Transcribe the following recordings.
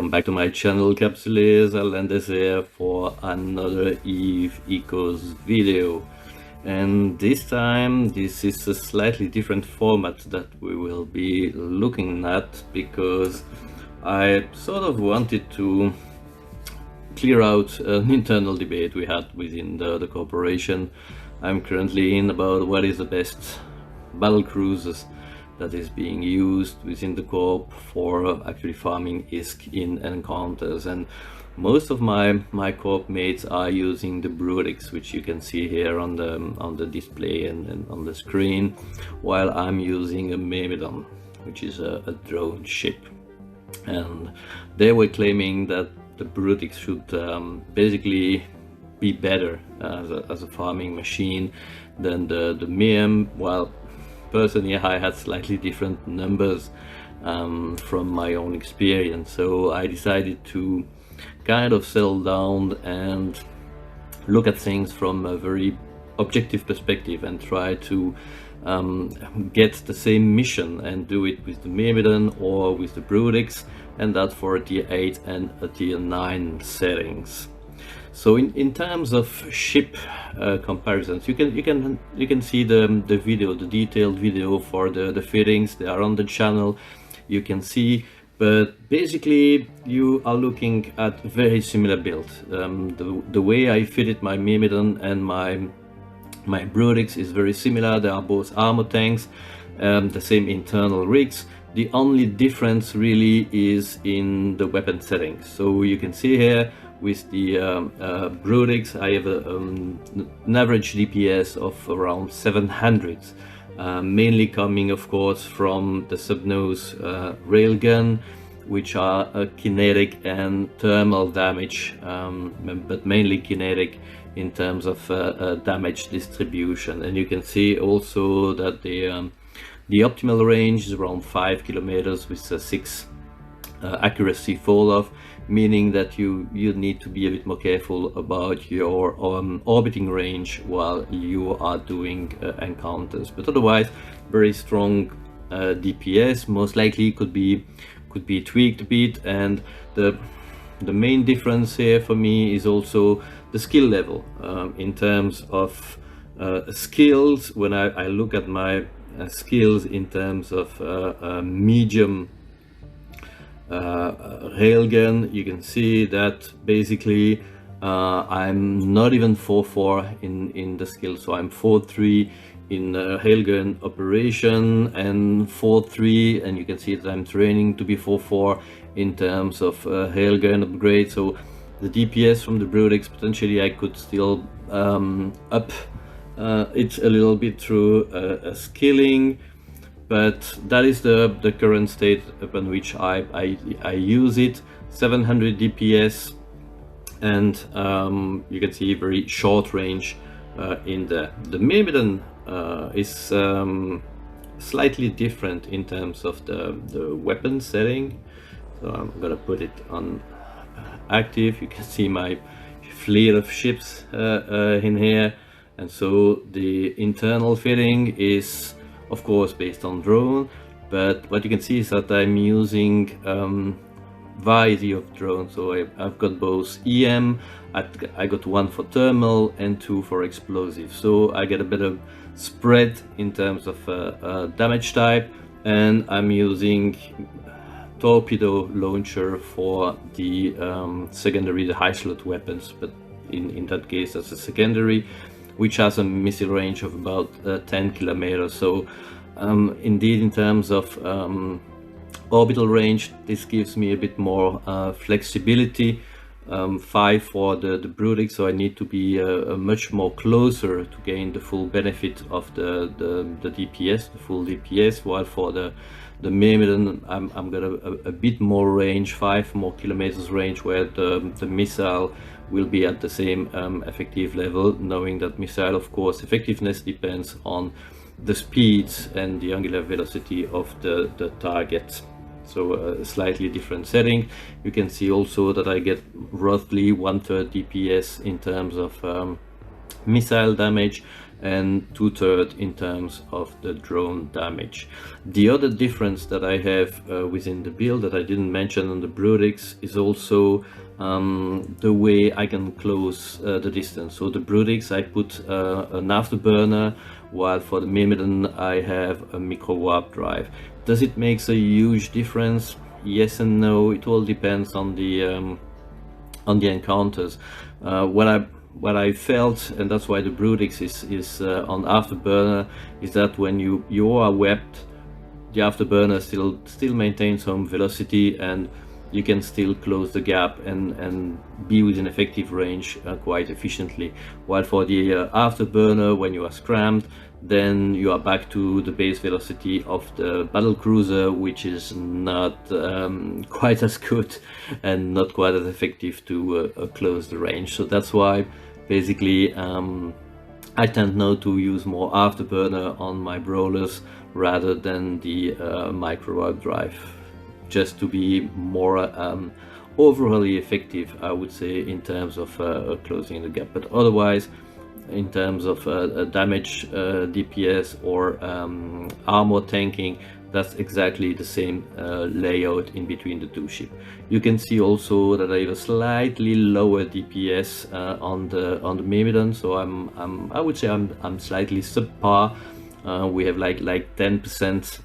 Welcome back to my channel, Capsules. Gallente here for another Eve Ecos video. And this time, this is a slightly different format that we will be looking at, because I sort of wanted to clear out an internal debate we had within the corporation. I'm currently in about what is the best battle cruisers that is being used within the Corp for actually farming ISK in encounters, and most of my Corp mates are using the Brutix, which you can see here on the display and on the screen, while I'm using a Myrmidon, which is a drone ship. And they were claiming that the Brutix should basically be better as a farming machine than the Myrm. Well, personally, I had slightly different numbers from my own experience, so I decided to kind of settle down and look at things from a very objective perspective and try to get the same mission and do it with the Myrmidon or with the Brutix, and that for a tier 8 and a tier 9 settings. So in terms of ship comparisons, you can see the video, the detailed video for the fittings. They are on the channel, you can see. But basically, you are looking at very similar builds. The way I fitted my Myrmidon and my Brutix is very similar. They are both armor tanks, the same internal rigs. The only difference really is in the weapon settings. So you can see here with the Brutix, I have an average DPS of around 700, mainly coming of course from the subnose railgun, which are kinetic and thermal damage, but mainly kinetic in terms of damage distribution. And you can see also that the optimal range is around 5 kilometers with a 6 accuracy fall off, meaning that you need to be a bit more careful about your orbiting range while you are doing encounters. But otherwise, very strong DPS. Most likely could be tweaked a bit, and the main difference here for me is also the skill level. In terms of skills, when I look at my skills in terms of medium railgun, you can see that basically I'm not even 4-4 in the skill, so I'm 4-3 in railgun operation and 4-3, and you can see that I'm training to be 4-4 in terms of railgun upgrade. So the DPS from the Brutix, potentially I could still up it a little bit through a skilling. But that is the current state upon which I use it. 700 DPS, and you can see very short range in the Myrmidon is slightly different in terms of the weapon setting. So I'm gonna put it on active. You can see my fleet of ships in here, and so the internal fitting is of course based on drone, but what you can see is that I'm using variety of drones. So I've got both EM, I got one for thermal and 2 for explosive, so I get a better spread in terms of damage type. And I'm using torpedo launcher for the secondary, the high slot weapons, but in that case that's a secondary, which has a missile range of about 10 kilometers. So indeed, in terms of orbital range, this gives me a bit more flexibility. 5 for the Brutix, so I need to be much more closer to gain the full benefit of the DPS, the full DPS, while for the Myrmidon I'm got a bit more range, 5 more kilometers range, where the missile will be at the same effective level, knowing that missile, of course, effectiveness depends on the speed and the angular velocity of the target. So a slightly different setting. You can see also that I get roughly 1/3 DPS in terms of missile damage, and 2/3 in terms of the drone damage. The other difference that I have within the build that I didn't mention on the Brutix is also the way I can close the distance. So the Brutix, I put an afterburner, while for the Myrmidon I have a micro warp drive. Does it make a huge difference? Yes and no. It all depends on the encounters. What I felt, and that's why the Brutix is on afterburner, is that when you are webbed, the afterburner still maintains some velocity, and you can still close the gap and be within effective range quite efficiently. While for the afterburner, when you are scrammed, then you are back to the base velocity of the battle cruiser, which is not quite as good and not quite as effective to close the range. So that's why basically I tend now to use more afterburner on my brawlers rather than the micro warp drive, just to be more overly effective, I would say, in terms of closing the gap. But otherwise, in terms of damage, DPS, or armor tanking, that's exactly the same layout in between the two ships. You can see also that I have a slightly lower DPS on the Myrmidon, so I would say I'm slightly subpar. We have like 10%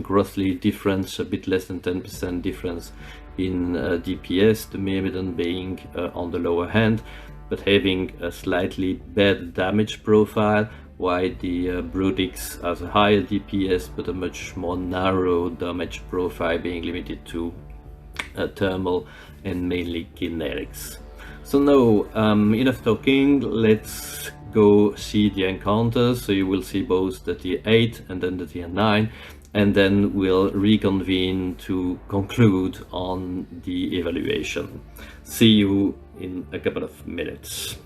grossly difference, a bit less than 10% difference in DPS, the Myrmidon being on the lower hand, but having a slightly better damage profile, while the Brutix has a higher DPS but a much more narrow damage profile, being limited to thermal and mainly kinetics. So now, enough talking, let's go see the encounters. So you will see both the tier 8 and then the tier 9, and then we'll reconvene to conclude on the evaluation. See you in a couple of minutes.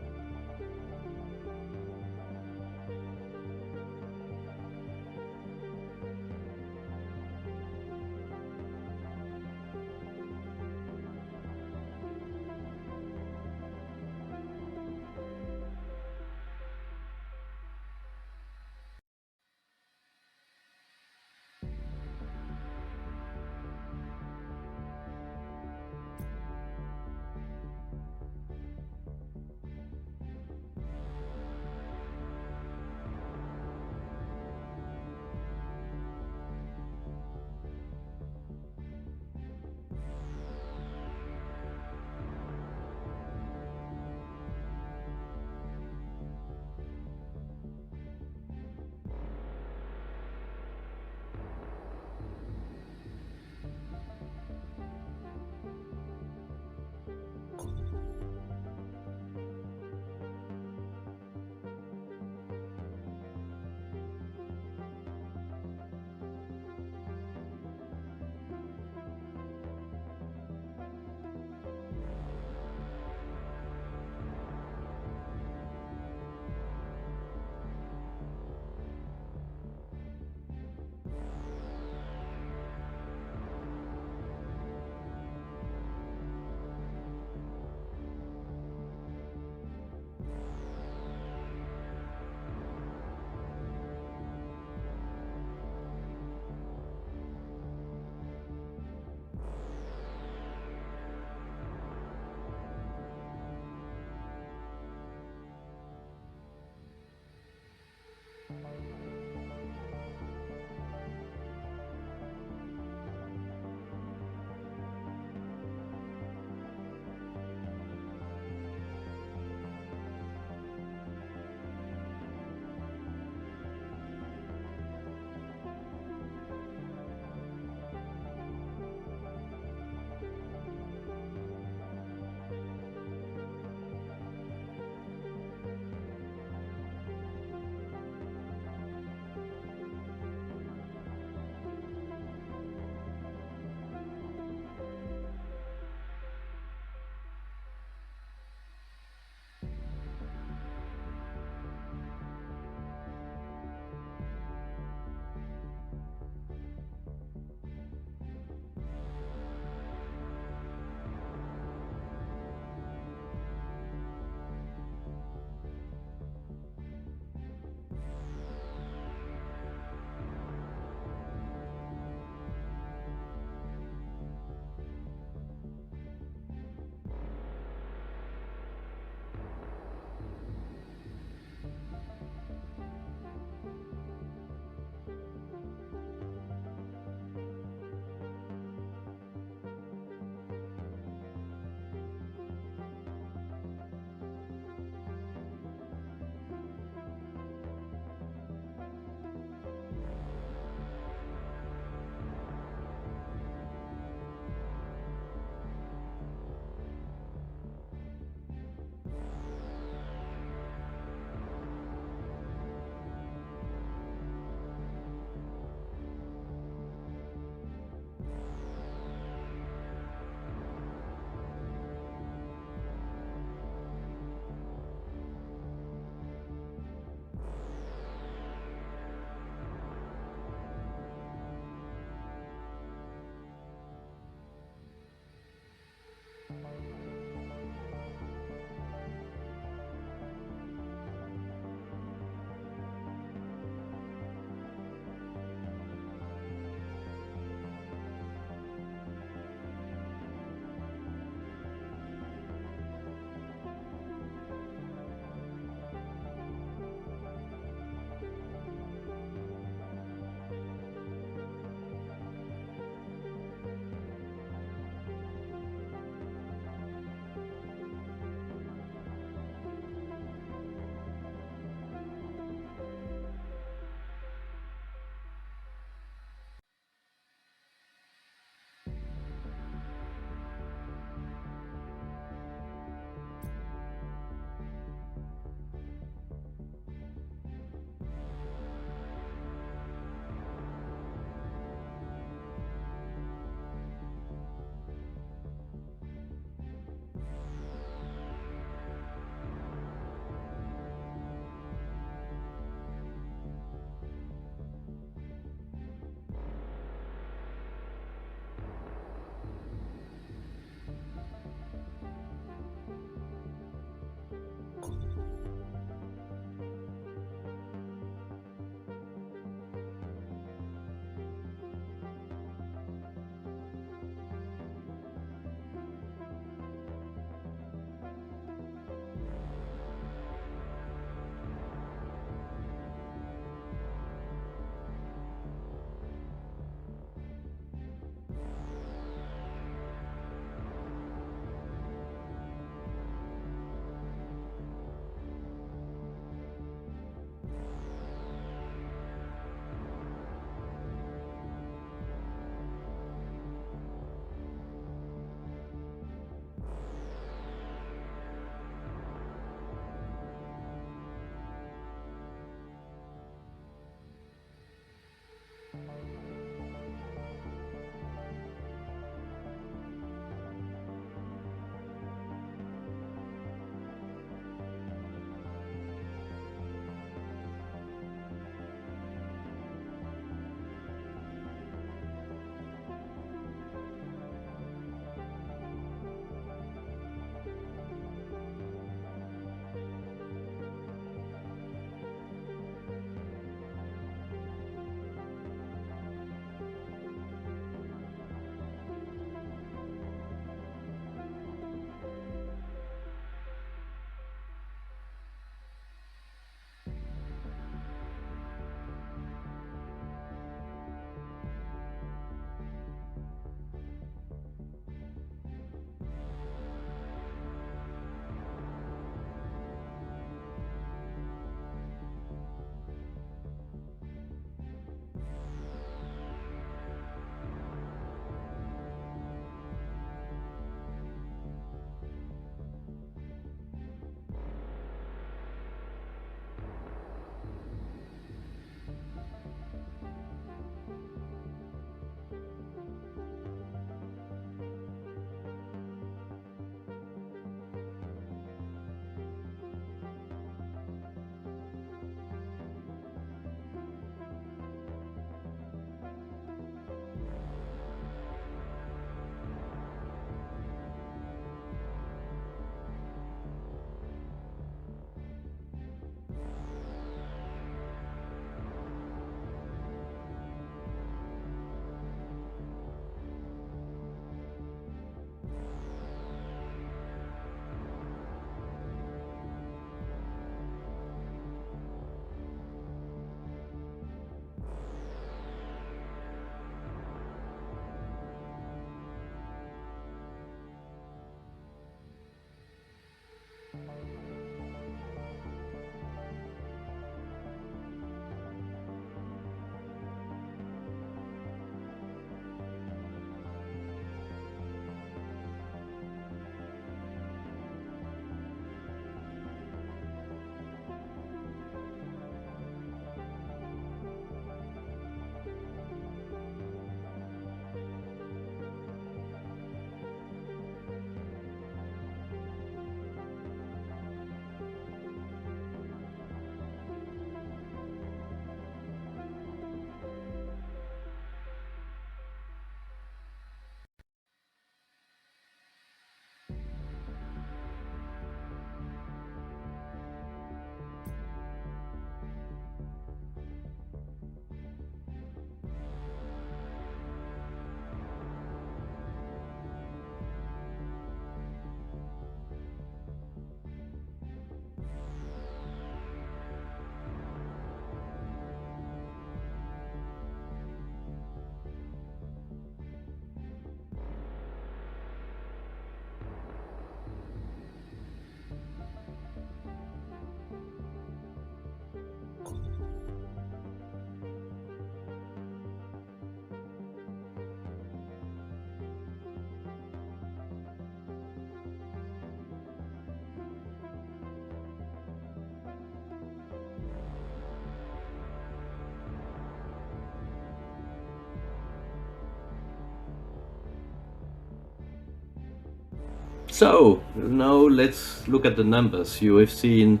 So now let's look at the numbers. You have seen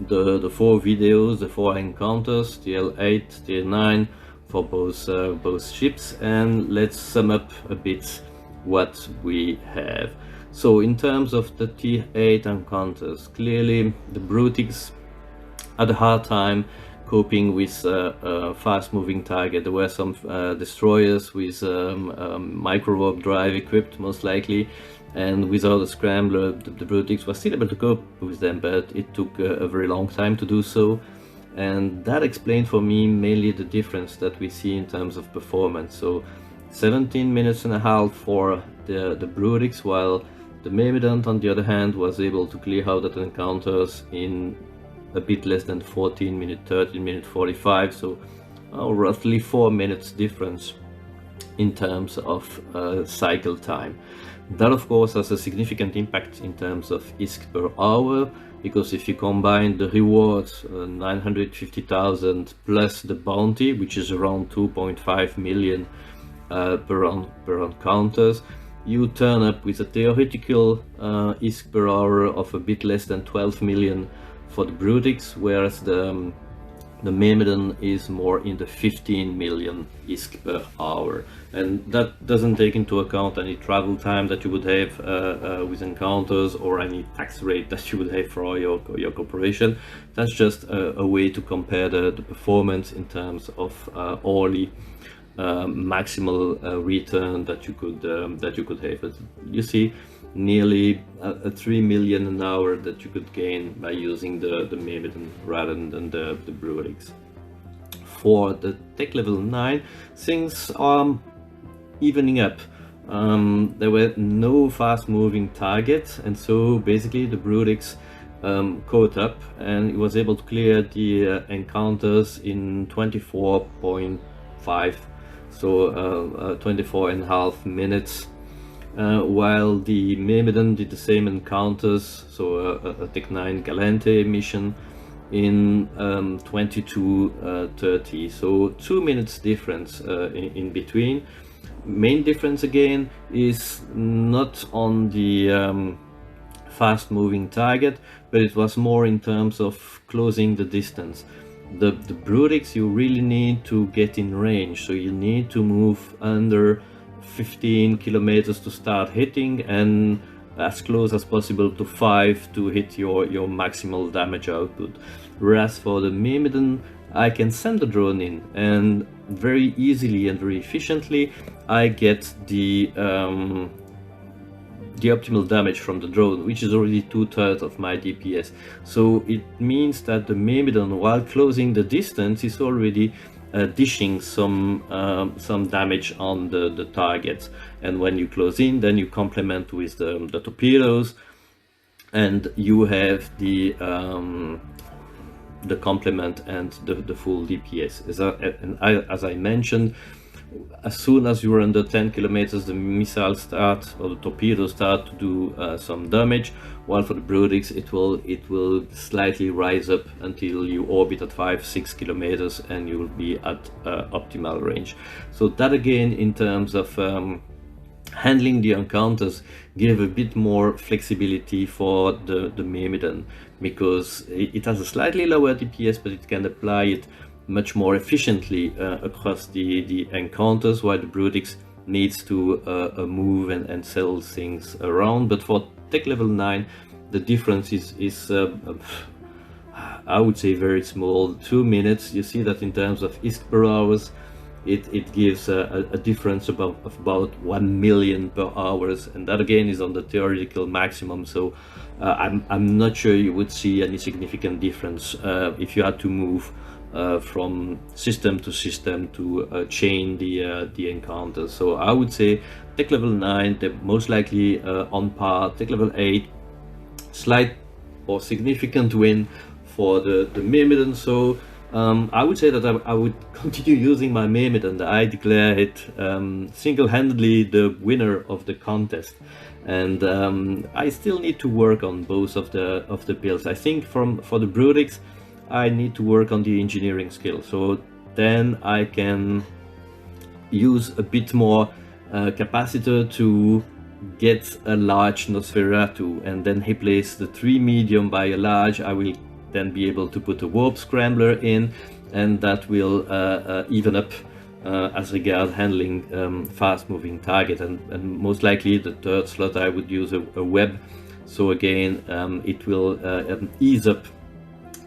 the 4 videos, the 4 encounters, TL8, TL9 for both ships, and let's sum up a bit what we have. So in terms of the T8 encounters, clearly the Brutix had a hard time coping with a fast-moving target. There were some destroyers with micro warp drive equipped, most likely, and without a scrambler, the Brutix was still able to cope with them, but it took a very long time to do so. And that explained for me mainly the difference that we see in terms of performance. So 17 minutes and a half for the Brutix, while the Myrmidon, on the other hand, was able to clear out the encounters in a bit less than 14 minutes, 13 minutes 45, so roughly 4 minutes difference in terms of cycle time. That of course has a significant impact in terms of ISK per hour, because if you combine the rewards, 950,000 plus the bounty, which is around 2.5 million per encounters, you turn up with a theoretical ISK per hour of a bit less than 12 million for the Brutix, whereas the Myrmidon is more in the 15 million ISK per hour, and that doesn't take into account any travel time that you would have with encounters, or any tax rate that you would have for your corporation. That's just a way to compare the performance in terms of hourly maximal return that you could have. But you see, nearly 3 million an hour that you could gain by using the Myrmidon rather than the Brutix. For the tech level 9, things are evening up. There were no fast moving targets, and so basically the Brutix caught up, and it was able to clear the encounters in 24.5, so 24.5 minutes. While the Myrmidon did the same encounters, so a Tech 9 Gallente mission, in 22:30, so 2 minutes difference in between. Main difference again is not on the fast moving target, but it was more in terms of closing the distance. The Brutix, you really need to get in range, so you need to move under 15 kilometers to start hitting, and as close as possible to 5 to hit your maximal damage output. Whereas for the Myrmidon, I can send the drone in, and very easily and very efficiently I get the optimal damage from the drone, which is already 2/3 of my DPS. So it means that the Myrmidon, while closing the distance, is already dishing some damage on the targets, and when you close in, then you complement with the torpedoes, and you have the complement and the full DPS. As I mentioned, as soon as you're under 10 kilometers, the missiles start, or the torpedoes start to do some damage, while for the Brutix it will slightly rise up until you orbit at 5-6 kilometers and you will be at optimal range. So that again, in terms of handling the encounters, gave a bit more flexibility for the Myrmidon, because it has a slightly lower DPS, but it can apply it much more efficiently across the encounters, while the Brutix needs to move and sell things around. But for tech level 9, the difference is I would say very small. 2 minutes. You see that in terms of ISK per hours, it gives a difference of about 1 million per hours, and that again is on the theoretical maximum. So I'm not sure you would see any significant difference if you had to move from system to system to chain the encounters. So I would say tech level 9, they're most likely on par. Tech level 8, slight or significant win for the Myrmidon. So I would say that I would continue using my Myrmidon. I declare it single-handedly the winner of the contest, and I still need to work on both of the builds. I think for the Brutix, I need to work on the engineering skill, so then I can use a bit more capacitor to get a large Nosferatu and then replace the 3 medium by a large, I will then be able to put a warp scrambler in, and that will even up as regard handling fast moving target, and most likely the third slot I would use a web. So again, it will ease up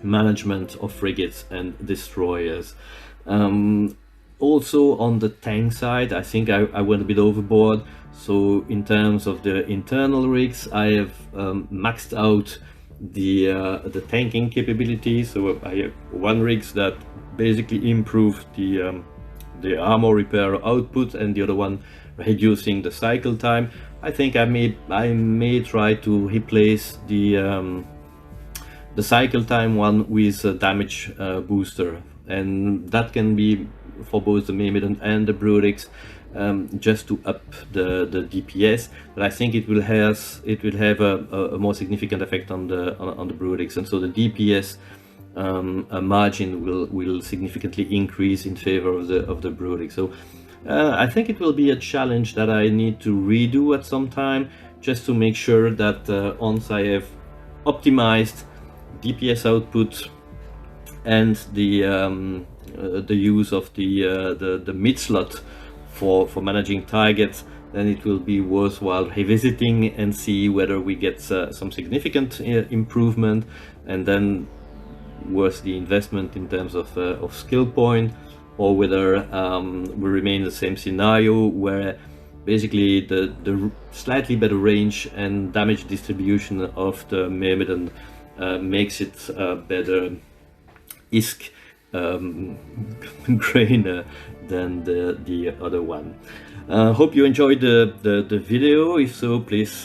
management of frigates and destroyers. Also on the tank side, I think I went a bit overboard. So in terms of the internal rigs, I have maxed out the tanking capability. So I have one rigs that basically improve the armor repair output, and the other one reducing the cycle time. I think I may try to replace the cycle time one with a damage booster, and that can be for both the Myrmidon and the Brutix, just to up the DPS. But I think it will have a more significant effect on the Brutix, and so the DPS margin will significantly increase in favor of the Brutix. So I think it will be a challenge that I need to redo at some time, just to make sure that once I have optimized DPS output and the use of the mid slot for managing targets, then it will be worthwhile revisiting and see whether we get some significant improvement, and then worth the investment in terms of skill point, or whether we remain in the same scenario where basically the slightly better range and damage distribution of the Myrmidon makes it a better ISK grainer than the other one. Hope you enjoyed the video. If so, please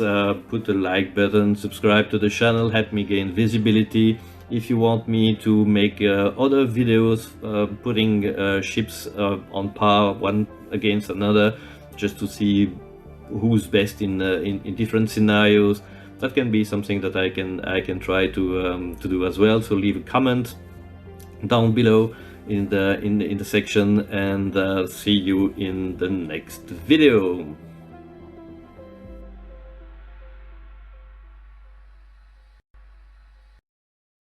put the like button, subscribe to the channel, help me gain visibility. If you want me to make other videos putting ships on par one against another, just to see who's best in different scenarios, that can be something that I can try to do as well. So leave a comment down below in the section, and see you in the next video.